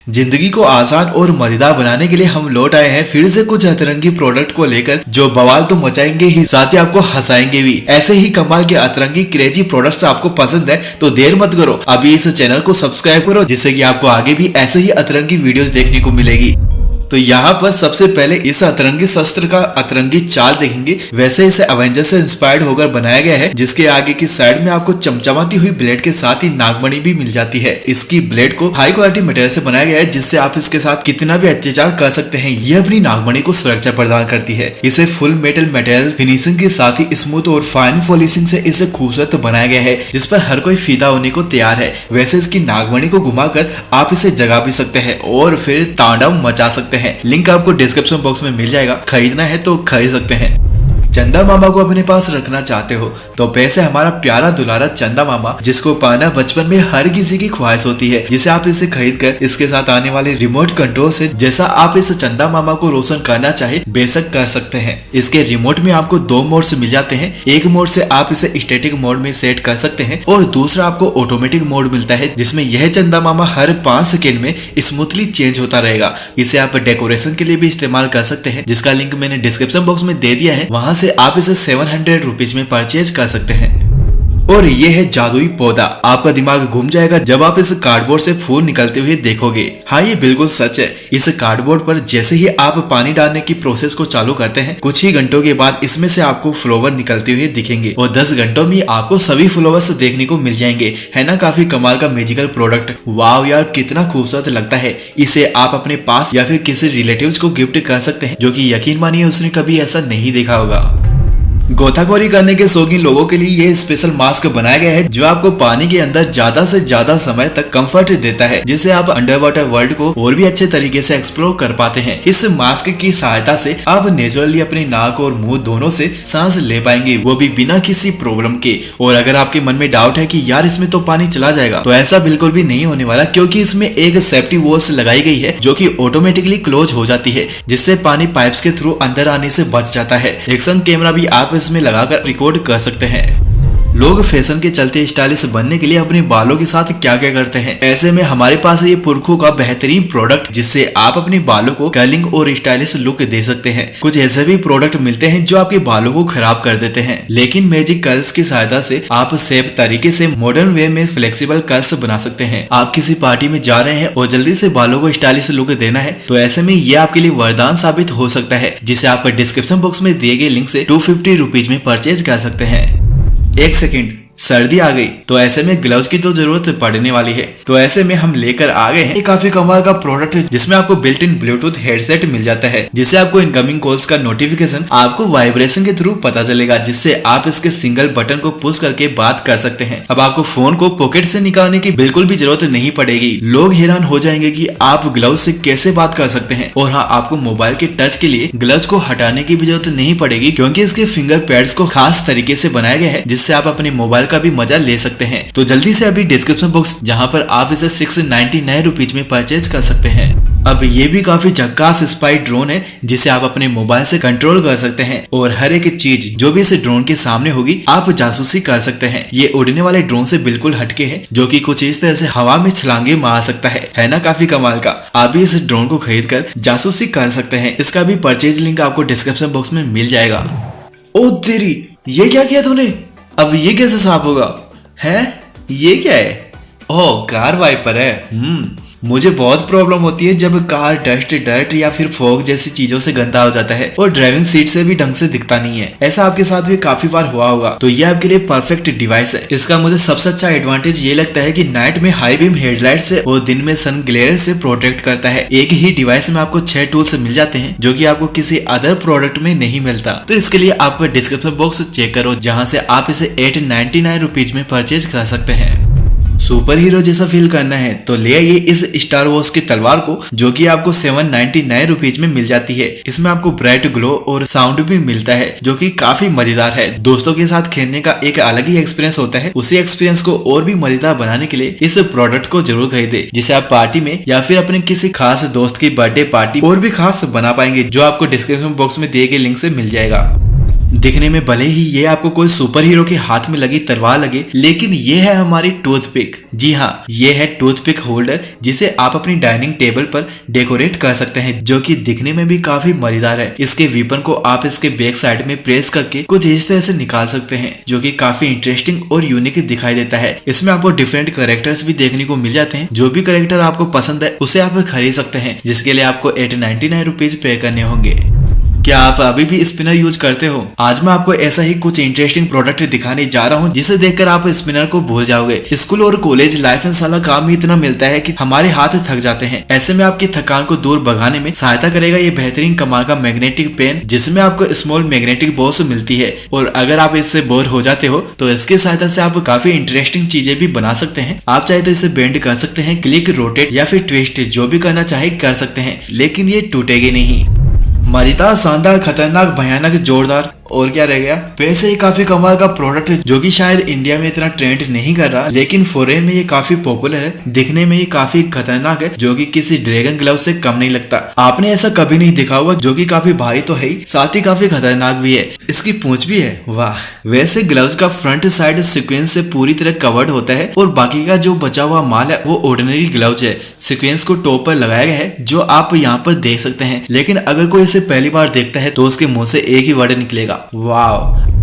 जिंदगी को आसान और मजेदार बनाने के लिए हम लौट आए हैं फिर से कुछ अतरंगी प्रोडक्ट को लेकर, जो बवाल तो मचाएंगे ही साथ ही आपको हंसाएंगे भी। ऐसे ही कमाल के अतरंगी क्रेजी प्रोडक्ट्स आपको पसंद है तो देर मत करो, अभी इस चैनल को सब्सक्राइब करो, जिससे कि आपको आगे भी ऐसे ही अतरंगी वीडियोस देखने को मिलेगी। तो यहाँ पर सबसे पहले इस अतरंगी शस्त्र का अतरंगी चाल देखेंगे। वैसे इसे अवेंजर्स से इंस्पायर्ड होकर बनाया गया है, जिसके आगे की साइड में आपको चमचमाती हुई ब्लेड के साथ ही नागमणि भी मिल जाती है। इसकी ब्लेड को हाई क्वालिटी मटेरियल से बनाया गया है, जिससे आप इसके साथ कितना भी अत्याचार कर सकते हैं। ये अपनी नागमणि को सुरक्षा प्रदान करती है। इसे फुल मेटल मटेरियल फिनिशिंग के साथ ही स्मूथ और फाइन पॉलिशिंग से इसे खूबसूरत बनाया गया है, जिस पर हर कोई फिदा होने को तैयार है। वैसे इसकी नागमणि को घुमाकर आप इसे जगा भी सकते हैं और फिर तांडव मचा सकते हैं। लिंक आपको डिस्क्रिप्शन बॉक्स में मिल जाएगा, खरीदना है तो खरीद सकते हैं। चंदा मामा को अपने पास रखना चाहते हो तो पैसे हमारा प्यारा दुलारा चंदा मामा, जिसको पाना बचपन में हर किसी की ख्वाहिश होती है, जिसे आप इसे खरीद कर इसके साथ आने वाले रिमोट कंट्रोल से जैसा आप इस चंदा मामा को रोशन करना चाहे बेशक कर सकते हैं। इसके रिमोट में आपको दो मोड्स मिल जाते हैं। एक मोड से आप इसे स्टैटिक मोड में सेट कर सकते हैं और दूसरा आपको ऑटोमेटिक मोड मिलता है, जिसमें यह चंदा मामा हर 5 सेकेंड में स्मूथली चेंज होता रहेगा। इसे आप डेकोरेशन के लिए भी इस्तेमाल कर सकते हैं, जिसका लिंक मैंने डिस्क्रिप्शन बॉक्स में दे दिया है, वहां से आप इसे 700 रुपीज में परचेज कर सकते हैं। और ये है जादुई पौधा। आपका दिमाग घूम जाएगा जब आप इस कार्डबोर्ड से फूल निकलते हुए देखोगे। हाँ, ये बिल्कुल सच है। इस कार्डबोर्ड पर जैसे ही आप पानी डालने की प्रोसेस को चालू करते हैं, कुछ ही घंटों के बाद इसमें से आपको फ्लावर निकलते हुए दिखेंगे और 10 घंटों में आपको सभी फ्लावर्स देखने को मिल जाएंगे। है ना काफी कमाल का मैजिकल प्रोडक्ट। वाव यार, कितना खूबसूरत लगता है। इसे आप अपने पास या फिर किसी रिलेटिव्स को गिफ्ट कर सकते हैं, जो कि यकीन मानिए उसने कभी ऐसा नहीं देखा होगा। गोताखोरी करने के शौकीन लोगों के लिए ये स्पेशल मास्क बनाया गया है, जो आपको पानी के अंदर ज्यादा से ज्यादा समय तक कंफर्ट देता है, जिससे आप अंडर वाटर वर्ल्ड को और भी अच्छे तरीके से एक्सप्लोर कर पाते हैं। इस मास्क की सहायता से आप नेचुरली अपनी नाक और मुंह दोनों से सांस ले पाएंगे, वो भी बिना किसी प्रॉब्लम के। और अगर आपके मन में डाउट है कि यार इसमें तो पानी चला जाएगा, तो ऐसा बिल्कुल भी नहीं होने वाला, क्योंकि इसमें एक सेफ्टी वॉल्स लगाई गई है, जो कि ऑटोमेटिकली क्लोज हो जाती है, जिससे पानी पाइप्स के थ्रू अंदर आने से बच जाता है। एक्शन कैमरा भी आप इसमें लगाकर रिकॉर्ड कर सकते हैं। लोग फैशन के चलते स्टाइलिश बनने के लिए अपने बालों के साथ क्या क्या करते हैं, ऐसे में हमारे पास है ये पुरखों का बेहतरीन प्रोडक्ट, जिससे आप अपने बालों को कर्लिंग और स्टाइलिश लुक दे सकते हैं। कुछ ऐसे भी प्रोडक्ट मिलते हैं जो आपके बालों को खराब कर देते हैं, लेकिन मैजिक कर्ल्स की सहायता से आप सेफ तरीके से मॉडर्न वे में फ्लेक्सिबल कर्ल्स बना सकते हैं। आप किसी पार्टी में जा रहे हैं और जल्दी से बालों को स्टाइलिश लुक देना है, तो ऐसे में ये आपके लिए वरदान साबित हो सकता है, जिसे आप डिस्क्रिप्शन बॉक्स में दिए गए लिंक से 250 रुपीज में परचेज कर सकते हैं। एक सेकेंड, सर्दी आ गई तो ऐसे में ग्लव्स की तो जरूरत पड़ने वाली है। तो ऐसे में हम लेकर आ गए हैं काफी कमाल का प्रोडक्ट, जिसमें आपको बिल्ट इन ब्लूटूथ हेडसेट मिल जाता है, जिससे आपको इनकमिंग कॉल्स का नोटिफिकेशन आपको वाइब्रेशन के थ्रू पता चलेगा, जिससे आप इसके सिंगल बटन को पुश करके बात कर सकते हैं। अब आपको फोन को पॉकेट से निकालने की बिल्कुल भी जरूरत नहीं पड़ेगी। लोग हैरान हो जाएंगे कि आप ग्लव्स से कैसे बात कर सकते हैं। और हाँ, आपको मोबाइल के टच के लिए ग्लव्स को हटाने की भी जरूरत नहीं पड़ेगी, क्योंकि इसके फिंगर पैड्स को खास तरीके से बनाया गया है, जिससे आप अपने मोबाइल का भी मजा ले सकते हैं। तो जल्दी से अभी डिस्क्रिप्शन बॉक्स, जहां पर आप इसे 699 रुपीज में परचेज कर सकते हैं। अब ये भी काफी झक्कास स्पाई ड्रोन है, जिसे आप अपने मोबाइल से कंट्रोल कर सकते हैं, और हर एक चीज जो भी इस ड्रोन के सामने होगी आप जासूसी कर सकते हैं। ये उड़ने वाले ड्रोन से बिल्कुल हटके है, जो कि कुछ इस तरह से हवा में छलांगे मार सकता है ना काफी कमाल का। आप भी इस ड्रोन को खरीद कर जासूसी कर सकते हैं। इसका भी परचेज लिंक आपको डिस्क्रिप्शन बॉक्स में मिल जाएगा। ओ तेरी, ये क्या किया तूने? अब ये कैसे साफ होगा? है ये क्या है? ओह, कार वाइपर है। मुझे बहुत प्रॉब्लम होती है जब कार डस्ट या फिर फॉग जैसी चीजों से गंदा हो जाता है और ड्राइविंग सीट से भी ढंग से दिखता नहीं है। ऐसा आपके साथ भी काफी बार हुआ होगा, तो ये आपके लिए परफेक्ट डिवाइस है। इसका मुझे सबसे अच्छा एडवांटेज ये लगता है कि नाइट में हाई बीम हेडलाइट से और दिन में सन ग्लेयर से प्रोटेक्ट करता है। एक ही डिवाइस में आपको 6 टूल्स मिल जाते हैं, जो कि आपको किसी अदर प्रोडक्ट में नहीं मिलता। तो इसके लिए आप डिस्क्रिप्शन बॉक्स चेक करो, जहाँ से आप इसे 899 रुपीज में परचेज कर सकते हैं। सुपर हीरो जैसा फील करना है तो ले आइए इस स्टार वॉर्स की तलवार को, जो कि आपको 799 रुपीज में मिल जाती है। इसमें आपको ब्राइट ग्लो और साउंड भी मिलता है, जो कि काफी मजेदार है। दोस्तों के साथ खेलने का एक अलग ही एक्सपीरियंस होता है। उसी एक्सपीरियंस को और भी मजेदार बनाने के लिए इस प्रोडक्ट को जरूर खरीदे, जिसे आप पार्टी में या फिर अपने किसी खास दोस्त की बर्थडे पार्टी और भी खास बना पाएंगे, जो आपको डिस्क्रिप्शन बॉक्स में दिए गए लिंक से मिल जाएगा। दिखने में भले ही ये आपको कोई सुपर हीरो के हाथ में लगी तलवार लगे, लेकिन ये है हमारी टूथपिक। जी हाँ, ये है टूथपिक होल्डर जिसे आप अपनी डाइनिंग टेबल पर डेकोरेट कर सकते हैं, जो कि दिखने में भी काफी मजेदार है। इसके वीपन को आप इसके बैक साइड में प्रेस करके कुछ इस तरह से निकाल सकते हैं, जो कि काफी इंटरेस्टिंग और यूनिक दिखाई देता है। इसमें आपको डिफरेंट कैरेक्टर्स भी देखने को मिल जाते हैं। जो भी कैरेक्टर आपको पसंद है उसे आप खरीद सकते हैं, जिसके लिए आपको 899 रुपीज पे करने होंगे। क्या आप अभी भी स्पिनर यूज करते हो? आज मैं आपको ऐसा ही कुछ इंटरेस्टिंग प्रोडक्ट दिखाने जा रहा हूँ, जिसे देखकर आप स्पिनर को भूल जाओगे। स्कूल और कॉलेज लाइफ में साला काम ही इतना मिलता है कि हमारे हाथ थक जाते हैं। ऐसे में आपकी थकान को दूर भगाने में सहायता करेगा ये बेहतरीन कमाल का मैग्नेटिक पेन, जिसमें आपको स्मॉल मैग्नेटिक बॉल्स मिलती है। और अगर आप इससे बोर हो जाते हो तो इसकी सहायता से आप काफी इंटरेस्टिंग चीजें भी बना सकते हैं। आप चाहे तो इसे बेंड कर सकते हैं, क्लिक, रोटेट या फिर ट्विस्ट, जो भी करना चाहे कर सकते हैं, लेकिन ये टूटेगी नहीं। मजेदार, शानदार, खतरनाक, भयानक, जोरदार और क्या रह गया। वैसे ही काफी कमाल का प्रोडक्ट है, जो कि शायद इंडिया में इतना ट्रेंड नहीं कर रहा, लेकिन फॉरेन में ये काफी पॉपुलर है। दिखने में ये काफी खतरनाक है, जो कि किसी ड्रैगन ग्लव से कम नहीं लगता। आपने ऐसा कभी नहीं देखा होगा, जो कि काफी भारी तो है ही, साथ ही काफी खतरनाक भी है। इसकी पूंछ भी है, वाह। वैसे ग्लव्स का फ्रंट साइड सीक्वेंस से पूरी तरह कवर्ड होता है और बाकी का जो बचा हुआ माल है वो ऑर्डिनरी ग्लव्स है। सीक्वेंस को टॉप पर लगाया गया है, जो आप यहाँ पर देख सकते हैं। लेकिन अगर कोई इसे पहली बार देखता है तो उसके मुंह से एक ही वर्ड निकलेगा, वाव।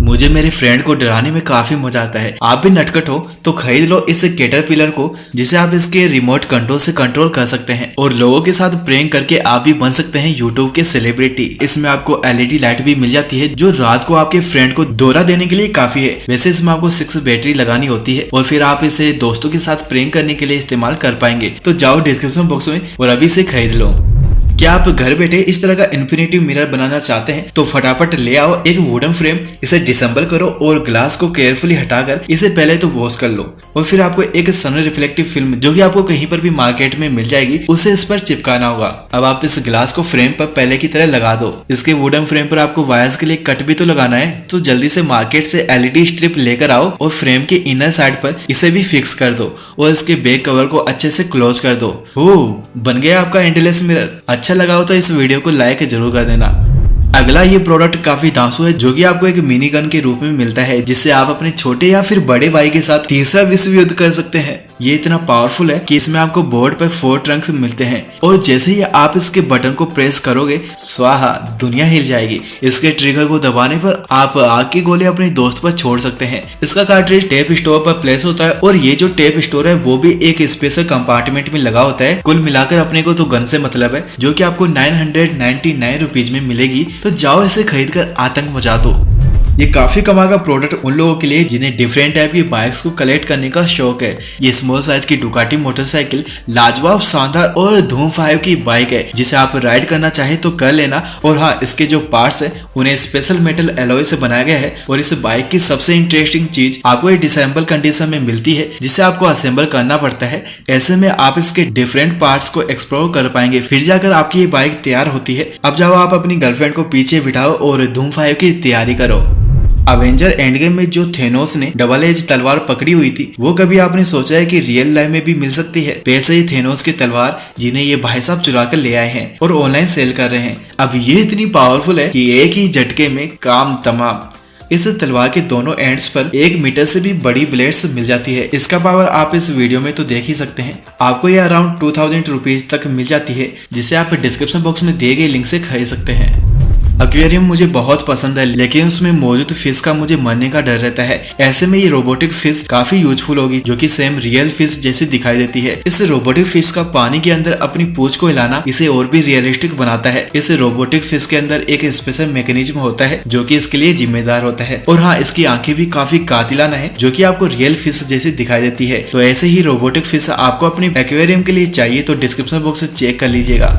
मुझे मेरे फ्रेंड को डराने में काफी मजा आता है। आप भी नटखट हो तो खरीद लो इस कैटरपिलर को, जिसे आप इसके रिमोट कंट्रोल से कंट्रोल कर सकते हैं और लोगों के साथ प्रैंक करके आप भी बन सकते हैं यूट्यूब के सेलिब्रिटी। इसमें आपको LED लाइट भी मिल जाती है, जो रात को आपके फ्रेंड को दौरा देने के लिए काफी है। वैसे इसमें आपको 6 बैटरी लगानी होती है और फिर आप इसे दोस्तों के साथ प्रैंक करने के लिए इस्तेमाल कर पाएंगे। तो जाओ डिस्क्रिप्शन बॉक्स में और अभी इसे खरीद लो। क्या आप घर बैठे इस तरह का इन्फिनिटी मिरर बनाना चाहते हैं? तो फटाफट ले आओ एक वुडन फ्रेम, इसे डिसेंबल करो और ग्लास को केयरफुली हटाकर इसे पहले तो वॉश कर लो और फिर आपको एक सन रिफ्लेक्टिव फिल्म, जो कि आपको कहीं पर भी मार्केट में मिल जाएगी, उसे इस पर चिपकाना होगा। अब आप इस ग्लास को फ्रेम पर पहले की तरह लगा दो। इसके वुडन फ्रेम पर आपको वायर्स के लिए कट भी तो लगाना है, तो जल्दी से मार्केट से LED स्ट्रिप लेकर आओ और फ्रेम के इनर साइड पर इसे भी फिक्स कर दो और इसके बैक कवर को अच्छे से क्लोज कर दो। बन गया आपका एंडलेस मिरर। अच्छा लगा हो तो इस वीडियो को लाइक जरूर कर देना। अगला ये प्रोडक्ट काफी धांसू है, जो कि आपको एक मिनी गन के रूप में मिलता है, जिससे आप अपने छोटे या फिर बड़े भाई के साथ तीसरा विश्व युद्ध कर सकते हैं। ये इतना पावरफुल है कि इसमें आपको बोर्ड पर 4 ट्रंक्स मिलते हैं और जैसे ही आप इसके बटन को प्रेस करोगे, स्वाहा, दुनिया हिल जाएगी। इसके ट्रिगर को दबाने पर आप आग की गोली अपने दोस्त पर छोड़ सकते हैं। इसका कार्ट्रिज टेप स्टोर पर प्लेस होता है और ये जो टेप स्टोर है वो भी एक स्पेशल कंपार्टमेंट में लगा होता है। कुल मिलाकर अपने को तो गन से मतलब है, जो कि आपको 999 रुपीज में मिलेगी। तो जाओ इसे खरीद कर आतंक मचा दो। ये काफी कमाल का प्रोडक्ट उन लोगों के लिए जिन्हें डिफरेंट टाइप की बाइक्स को कलेक्ट करने का शौक है। ये स्मॉल साइज की डुकाटी मोटरसाइकिल लाजवाब, शानदार और धूम 5 की बाइक है, जिसे आप राइड करना चाहे तो कर लेना। और हाँ, इसके जो पार्ट्स है उन्हें स्पेशल मेटल एलॉय से बनाया गया है। और इस बाइक की सबसे इंटरेस्टिंग चीज आपको ये डिसेंबल कंडीशन में मिलती है, जिसे आपको असेंबल करना पड़ता है। ऐसे में आप इसके डिफरेंट पार्ट्स को एक्सप्लोर कर पाएंगे, फिर जाकर आपकी ये बाइक तैयार होती है। अब जाओ आप अपनी गर्लफ्रेंड को पीछे बिठाओ और धूम 5 की तैयारी करो। अवेंजर एंड गेम में जो थेनोस ने डबल एज तलवार पकड़ी हुई थी, वो कभी आपने सोचा है कि रियल लाइफ में भी मिल सकती है? वैसे ही थेनोस की तलवार, जिन्हें ये भाई साहब चुरा कर ले आए हैं और ऑनलाइन सेल कर रहे हैं। अब ये इतनी पावरफुल है कि एक ही झटके में काम तमाम। इस तलवार के दोनों एंड्स पर 1 मीटर से भी बड़ी ब्लेड्स मिल जाती है। इसका पावर आप इस वीडियो में तो देख ही सकते हैं। आपको ये अराउंड 2000 रुपीज तक मिल जाती है, जिसे आप डिस्क्रिप्शन बॉक्स में दिए गए लिंक से खरीद सकते हैं। एक्वेरियम मुझे बहुत पसंद है, लेकिन उसमें मौजूद फिश का मुझे मरने का डर रहता है। ऐसे में ये रोबोटिक फिश काफी यूजफुल होगी, जो कि सेम रियल फिश जैसी दिखाई देती है। इस रोबोटिक फिश का पानी के अंदर अपनी पूंछ को हिलाना इसे और भी रियलिस्टिक बनाता है। इस रोबोटिक फिश के अंदर एक स्पेशल मैकेनिज्म होता है, जो कि इसके लिए जिम्मेदार होता है। और हाँ, इसकी आंखें भी काफी कातिलाना है, जो कि आपको रियल फिश जैसी दिखाई देती है। तो ऐसे ही रोबोटिक फिश आपको अपने एक्वेरियम के लिए चाहिए तो डिस्क्रिप्शन बॉक्स से चेक कर लीजिएगा।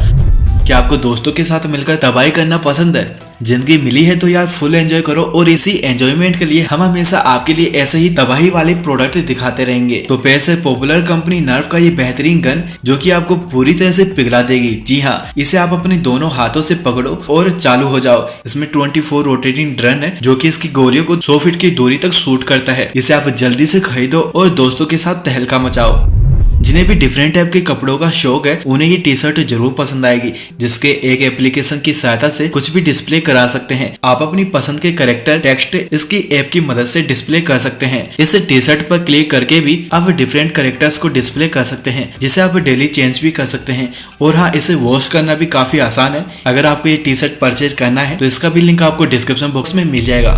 क्या आपको दोस्तों के साथ मिलकर तबाही करना पसंद है? जिंदगी मिली है तो यार फुल एंजॉय करो, और इसी एंजॉयमेंट के लिए हम हमेशा आपके लिए ऐसे ही तबाही वाले प्रोडक्ट दिखाते रहेंगे। तो पैसे पॉपुलर कंपनी नर्व का ये बेहतरीन गन, जो कि आपको पूरी तरह से पिघला देगी। जी हाँ, इसे आप अपने दोनों हाथों से पकड़ो और चालू हो जाओ। इसमें 24 रोटेटिंग ड्रन है, जो कि इसकी गोलियों को 100 फीट की दूरी तक शूट करता है। इसे आप जल्दी से खरीदो और दोस्तों के साथ तहलका मचाओ। जिन्हें भी डिफरेंट टाइप के कपड़ों का शौक है उन्हें ये टी शर्ट जरूर पसंद आएगी, जिसके एक एप्लीकेशन की सहायता से कुछ भी डिस्प्ले करा सकते हैं। आप अपनी पसंद के कैरेक्टर टेक्स्ट इसकी ऐप की मदद से डिस्प्ले कर सकते हैं। इस टी शर्ट पर क्लिक करके भी आप डिफरेंट कैरेक्टर्स को डिस्प्ले कर सकते हैं, जिसे आप डेली चेंज भी कर सकते हैं। और हाँ, इसे वॉश करना भी काफी आसान है। अगर आपको ये टी शर्ट परचेज करना है तो इसका भी लिंक आपको डिस्क्रिप्शन बॉक्स में मिल जाएगा।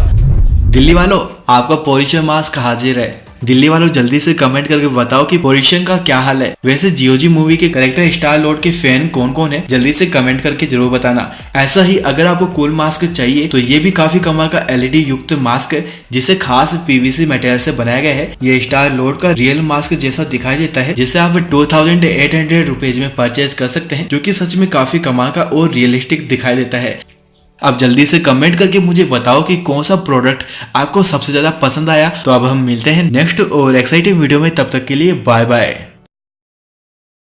दिल्ली वालों, आपका पोल्यूशन मास्क हाजिर है। दिल्ली वालों जल्दी से कमेंट करके बताओ कि पोल्यूशन का क्या हाल है। वैसे जीओजी मूवी के कैरेक्टर स्टार लॉर्ड के फैन कौन कौन है, जल्दी से कमेंट करके जरूर बताना। ऐसा ही अगर आपको कूल मास्क चाहिए तो ये भी काफी कमाल का एलईडी युक्त मास्क है, जिसे खास पीवीसी मटेरियल से बनाया गया है। ये स्टार लॉर्ड का रियल मास्क जैसा दिखाई देता है, जिसे आप 2800 रुपीज में परचेज कर सकते हैं, जो की सच में काफी कमाल का और रियलिस्टिक दिखाई देता है। अब जल्दी से कमेंट करके मुझे बताओ कि कौन सा प्रोडक्ट आपको सबसे ज्यादा पसंद आया। तो अब हम मिलते हैं नेक्स्ट और एक्साइटिंग वीडियो में, तब तक के लिए बाय बाय।